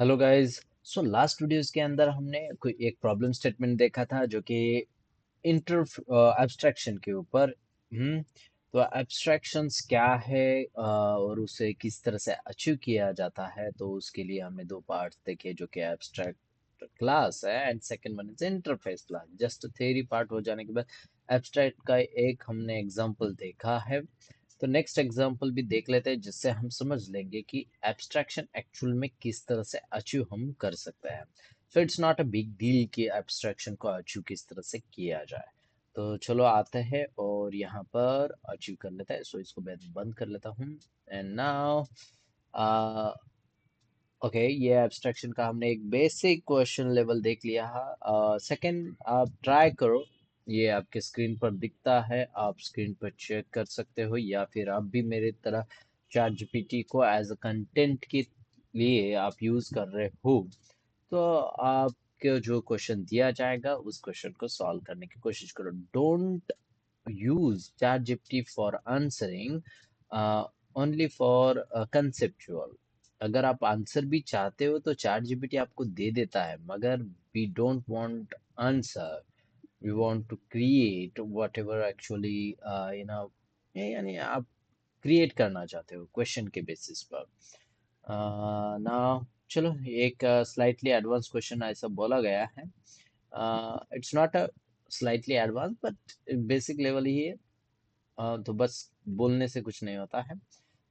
Hello guys. So last videos के अंदर हमने कोई एक प्रॉब्लम स्टेटमेंट देखा था जो कि इंटर एब्स्ट्रैक्शन के ऊपर। तो एब्स्ट्रैक्शंस क्या है और उसे किस तरह से अचीव किया जाता है, तो उसके लिए हमने दो पार्ट्स देखे जो कि एब्स्ट्रैक्ट क्लास है and second one is interface class. Just theory part हो जाने के बाद एब्स्ट्रैक्ट का एक हमने एग्जांपल देखा है, तो नेक्स्ट एग्जांपल भी देख लेते हैं जिससे हम समझ लेंगे कि एब्स्ट्रैक्शन एक्चुअल में किस तरह से अचीव हम कर सकते हैं। So it's not a big deal कि एब्स्ट्रैक्शन को अचीव किस तरह से किया जाए। तो चलो आते हैं और यहाँ पर अचीव कर लेते हैं। सो इसको मैं बंद कर लेता हूँ एंड नाउ ओके, ये एब्स्ट्रैक्शन का हमने एक बेसिक क्वेश्चन लेवल देख लिया है। सेकंड आप ट्राई करो, ये आपके स्क्रीन पर दिखता है, आप स्क्रीन पर चेक कर सकते हो, या फिर आप भी मेरे तरह चैट जीपीटी को एज अ कंटेंट के लिए आप यूज कर रहे हो, तो आपको जो क्वेश्चन दिया जाएगा उस क्वेश्चन को सॉल्व करने की कोशिश करो। Don't use ChatGPT for answering, only for conceptual। अगर आप आंसर भी चाहते हो तो चैट जीपीटी आपको दे देता है, मगर we don't want answer, we want to create whatever actually यानी आप क्रिएट करना चाहते हो क्वेश्चन के बेसिस पर। ना चलो, एक स्लाइटली एडवांस क्वेश्चन ऐसा बोला गया है। It's not a slightly advance but basic level ही है। तो बस बोलने से कुछ नहीं होता है।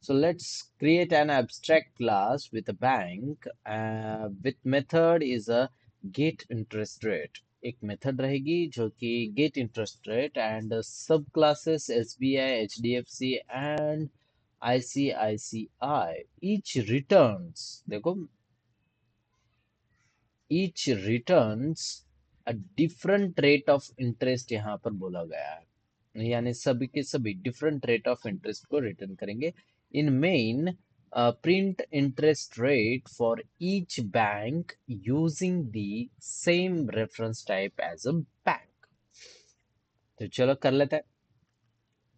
So let's create an abstract class with a bank, with method is a get interest rate। एक मेथड रहेगी जो कि get interest rate and सब classes SBI, HDFC and ICICI। each returns, देखो, each returns a different rate of interest यहाँ पर बोला गया है, यानी सभी के सभी डिफरेंट रेट ऑफ इंटरेस्ट को रिटर्न करेंगे। In main print interest rate for each bank using the same reference type as a bank. तो चलो कर लेते हैं।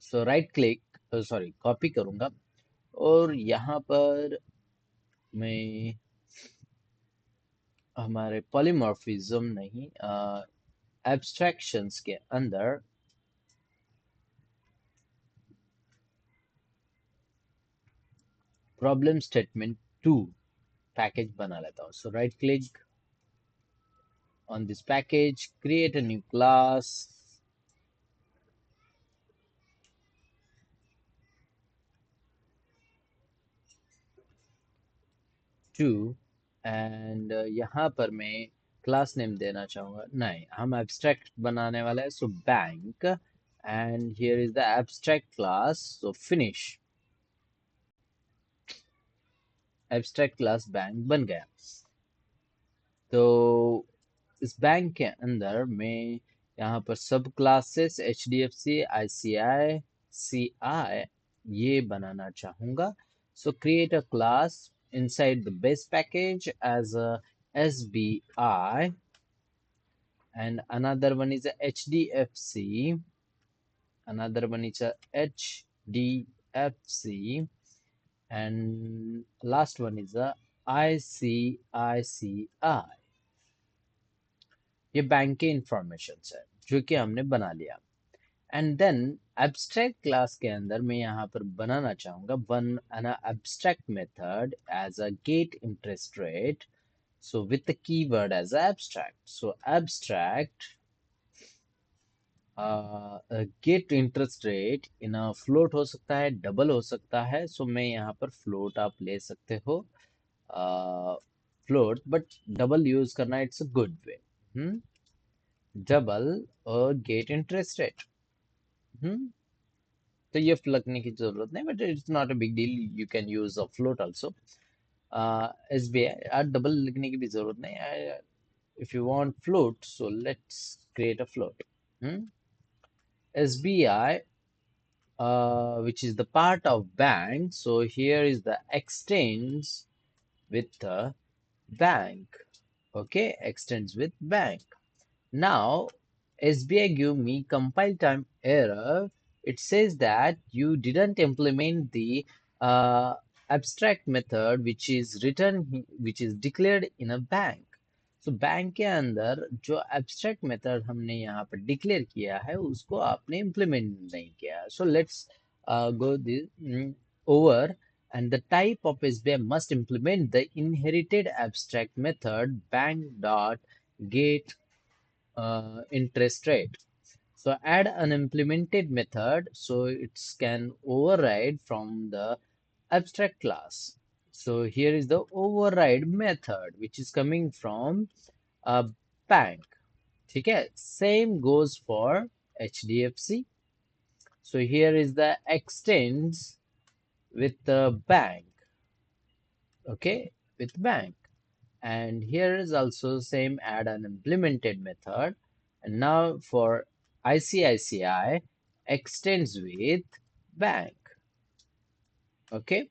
So right click, sorry copy करूंगा और यहाँ पर मैं हमारे पॉलीमॉर्फिज्म नहीं, एब्स्ट्रैक्शंस के अंदर प्रॉब्लम स्टेटमेंट 2 पैकेज बना लेता हूँ। So right click on this package, create a new class, to, and यहाँ पर मैं क्लास नेम देना चाहूँगा, नहीं हम एब्स्ट्रैक्ट बनाने वाला है, so bank, and here is the abstract class, so finish. Abstract class bank बन गया। तो इस बैंक के अंदर मैं यहाँ पर सब classes H D F C, I C I, C I ये बनाना चाहूँगा। So create a class inside the base package as a SBI, and another one is a HDFC, another one is a HDFC, and last one is a ICICI। ये bank के information है जो कि हमने बना लिया। एंड देन एब्स्ट्रैक्ट क्लास के अंदर मैं यहाँ पर बनाना चाहूँगा one an abstract method as a get interest rate, so with the keyword as abstract, so abstract get interest rate in a float हो सकता है, डबल हो सकता है, so मैं यहाँ पर float आप ले सकते हो, float, but डबल यूज करना it's a good way. Double और गेट इंटरेस्ट रेट, तो ये लगने की जरूरत नहीं, but it's not a big deal, you can use a float also. S B I double लिखने की भी जरूरत नहीं। if you want float, so let's create a float। SBI, which is the part of bank, so here is the extends with the bank, okay, extends with bank। Now SBI give me compile time error, it says that you didn't implement the uh, abstract method which is declared in a bank. So bank के अंदर जो abstract method हमने यहाँ पर declare किया है उसको आपने implement नहीं किया. So let's go this over. And the type of SBI must implement the inherited abstract method bank dot get interest rate. So add an implemented method so it can override from the abstract class. So here is the override method which is coming from a bank. ठीक है, same goes for HDFC. So here is the extends with the bank. Okay, with bank. And here is also same add an implemented method. And now for ICICI extends with bank. Okay,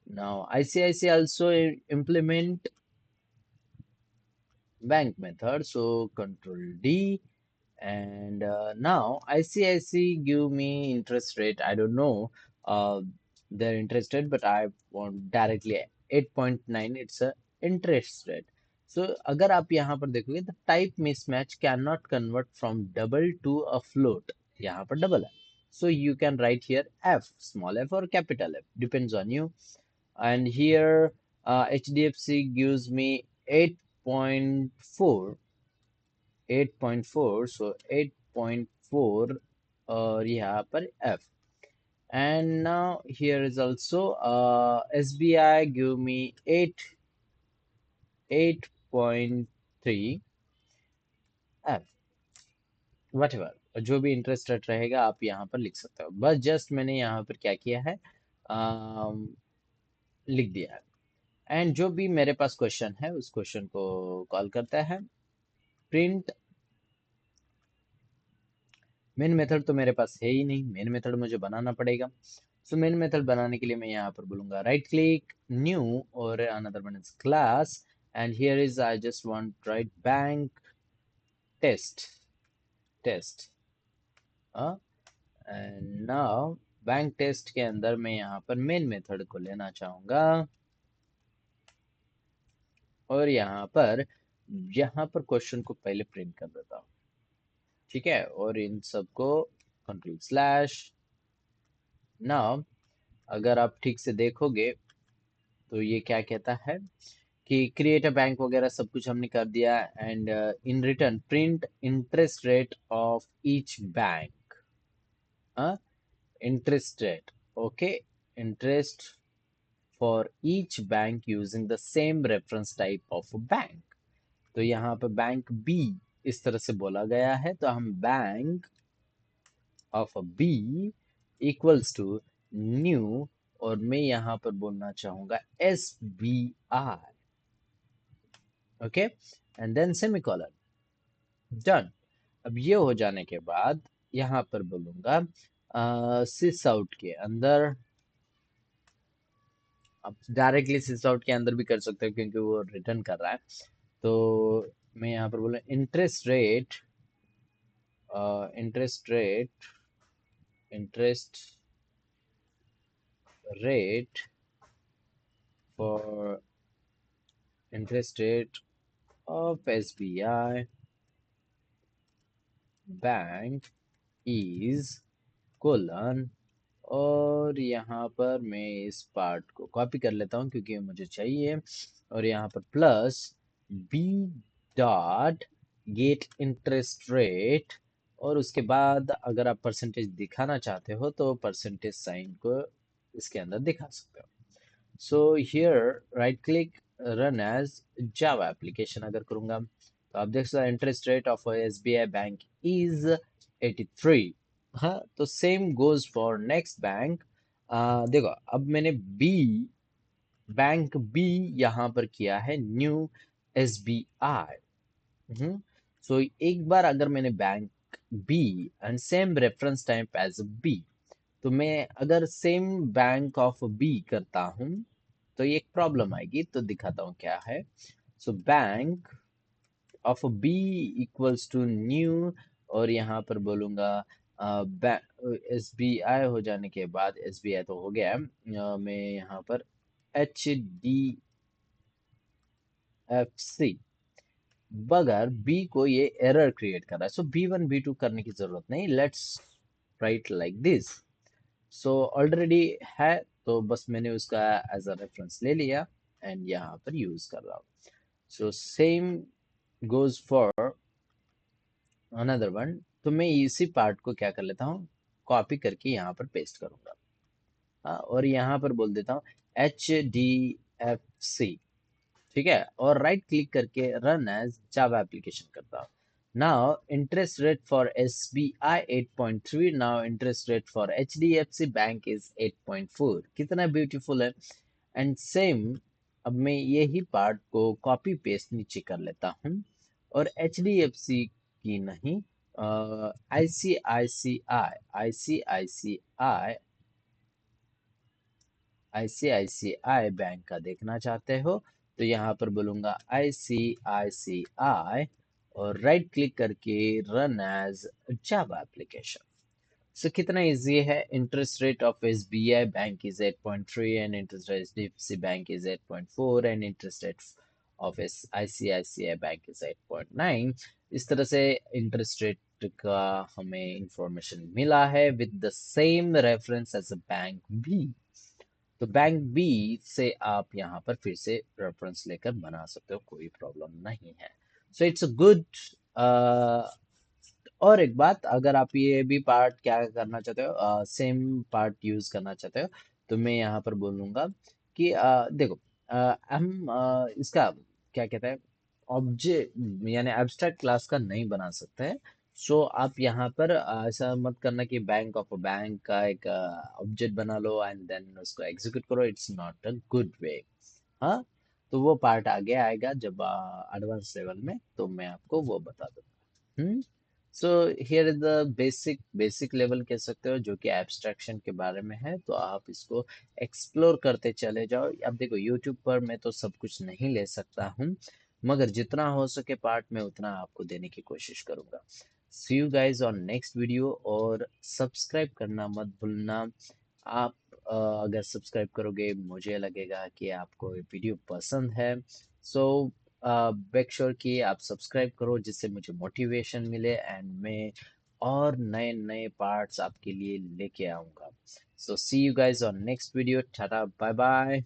now ICICI also implement bank method, so control D. And now ICICI give me interest rate. I don't know their interest rate, but I want directly 8.9. It's a interest rate. So अगर आप यहाँ पर देखोगे the type mismatch cannot convert from double to a float. यहाँ पर double है. So you can write here F, small f or capital F, depends on you. And here HDFC gives me 8.4, so 8.4 और यहाँ पर F. And now here is also SBI give me 8.3 F. whatever जो भी interest rate रहेगा आप यहाँ पर लिख सकते हो. बस जस्ट मैंने यहाँ पर क्या किया है, लिख दिया है. एंड जो भी मेरे पास क्वेश्चन है उस क्वेश्चन को कॉल करता है प्रिंट. मेन मेथड तो मेरे पास है ही नहीं, मेन मेथड मुझे बनाना पड़ेगा. सो मेन मेथड बनाने के लिए मैं यहाँ पर बोलूंगा राइट क्लिक न्यू और another one is class. And here is I just want right bank test. And now bank test के अंदर मैं यहाँ पर मेन मेथड को लेना चाहूंगा और यहाँ पर क्वेश्चन को पहले प्रिंट कर देता हूँ. ठीक है, और इन सबको कंट्रोल स्लैश. नाउ अगर आप ठीक से देखोगे तो ये क्या कहता है कि क्रिएट अ बैंक वगैरह सब कुछ हमने कर दिया. And in return print interest rate of each bank. Interest rate, okay, interest for each bank using the same reference type of bank. तो यहाँ पे बैंक बी इस तरह से बोला गया है, तो हम bank of B equals to new और मैं यहाँ पर बोलना चाहूंगा SBI. Okay, and then semicolon. Done. अब ये हो जाने के बाद यहाँ पर बोलूंगा सिस आउट के अंदर. आप डायरेक्टली सिस आउट के अंदर भी कर सकते हो क्योंकि वो रिटर्न कर रहा है. तो मैं यहाँ पर बोलूँ interest rate for interest rate of SBI bank is colon. और यहाँ पर मैं इस पार्ट को कॉपी कर लेता हूँ क्योंकि मुझे चाहिए. और यहाँ पर plus B dot get interest rate. और उसके बाद अगर आप परसेंटेज दिखाना चाहते हो तो परसेंटेज साइन को इसके अंदर दिखा सकते हो. So here right click run as Java application अगर करूंगा तो आप देख सकते हो interest rate of SBI bank is 83. हाँ, तो same goes for next bank. देखो अब मैंने बैंक बी यहाँ पर किया है न्यू SBI. सो एक बार अगर मैंने bank B and same reference type as B, तो मैं अगर सेम बैंक ऑफ बी करता हूँ तो ये एक प्रॉब्लम आएगी. तो दिखाता हूँ क्या है. So bank of B equals to new और यहाँ पर बोलूंगा SBI हो जाने के बाद SBI तो हो गया. मैं यहाँ पर HDFC, मगर बी को ये एरर क्रिएट कर रहा है, सो B1 B2 करने की जरूरत नहीं, let's write like this. So already है, तो बस मैंने उसका एज अ रेफरेंस ले लिया एंड यहाँ पर यूज कर रहा हूँ। So same goes for another one. तो मैं इसी पार्ट को क्या कर लेता हूँ, कॉपी करके यहाँ पर पेस्ट करूंगा। हाँ, और यहाँ पर बोल देता हूँ HDFC, ठीक है, और राइट क्लिक करके रन एज जावा एप्लीकेशन करता हूँ। Now interest rate for SBI 8.3, now interest rate for HDFC bank is 8.4। कितना ब्यूटीफुल है। एंड सेम, अब मैं यही पार्ट को कॉपी पेस्ट नीचे कर लेता हूँ, और HDFC की नहीं, ICICI बैंक का देखना चाहते हो, तो यहाँ पर बोलूंगा ICICI, और राइट क्लिक करके रन एज जावा एप्लीकेशन। सो कितना इजी है। Interest rate of SBI bank is 8.3 and interest rate HDFC bank is 8.4 and interest rate of ICICI bank is 8.9। इस तरह से इंटरेस्ट रेट का हमें इंफॉर्मेशन मिला है with the same reference as a bank B. तो bank B से आप यहाँ पर फिर से रेफरेंस लेकर बना सकते हो, कोई प्रॉब्लम नहीं है। So it's a good. और एक बात, अगर आप ये भी पार्ट क्या करना चाहते हो, सेम पार्ट यूज करना चाहते हो, तो मैं यहाँ पर बोलूंगा कि देखो, हम इसका क्या कहते हैं, ऑब्जेक्ट यानी एब्स्ट्रैक्ट क्लास का नहीं बना सकते हैं। सो आप यहाँ पर ऐसा मत करना कि बैंक ऑफ अ बैंक का एक ऑब्जेक्ट बना लो एंड देन उसको एग्जीक्यूट करो, इट्स नॉट अ गुड वे। हाँ, तो वो पार्ट आगे आएगा जब एडवांस लेवल में, तो मैं आपको वो बता दूंगा। So here is the basic level कह सकते हो, जो कि एब्स्ट्रैक्शन के बारे में है, तो आप इसको एक्सप्लोर करते चले जाओ। अब देखो, यूट्यूब पर मैं तो सब कुछ नहीं ले सकता हूँ, मगर जितना हो सके पार्ट में उतना आपको देने की कोशिश करूंगा। See you guys on next video, और सब्सक्राइब करना मत भूलना। आप अगर सब्सक्राइब करोगे, मुझे लगेगा कि आपको ये वीडियो पसंद है। सो मेक श्योर कि आप सब्सक्राइब करो, जिससे मुझे मोटिवेशन मिले एंड मैं और नए नए पार्ट्स आपके लिए लेके आऊंगा। So see you guys on next video. Tata, bye bye.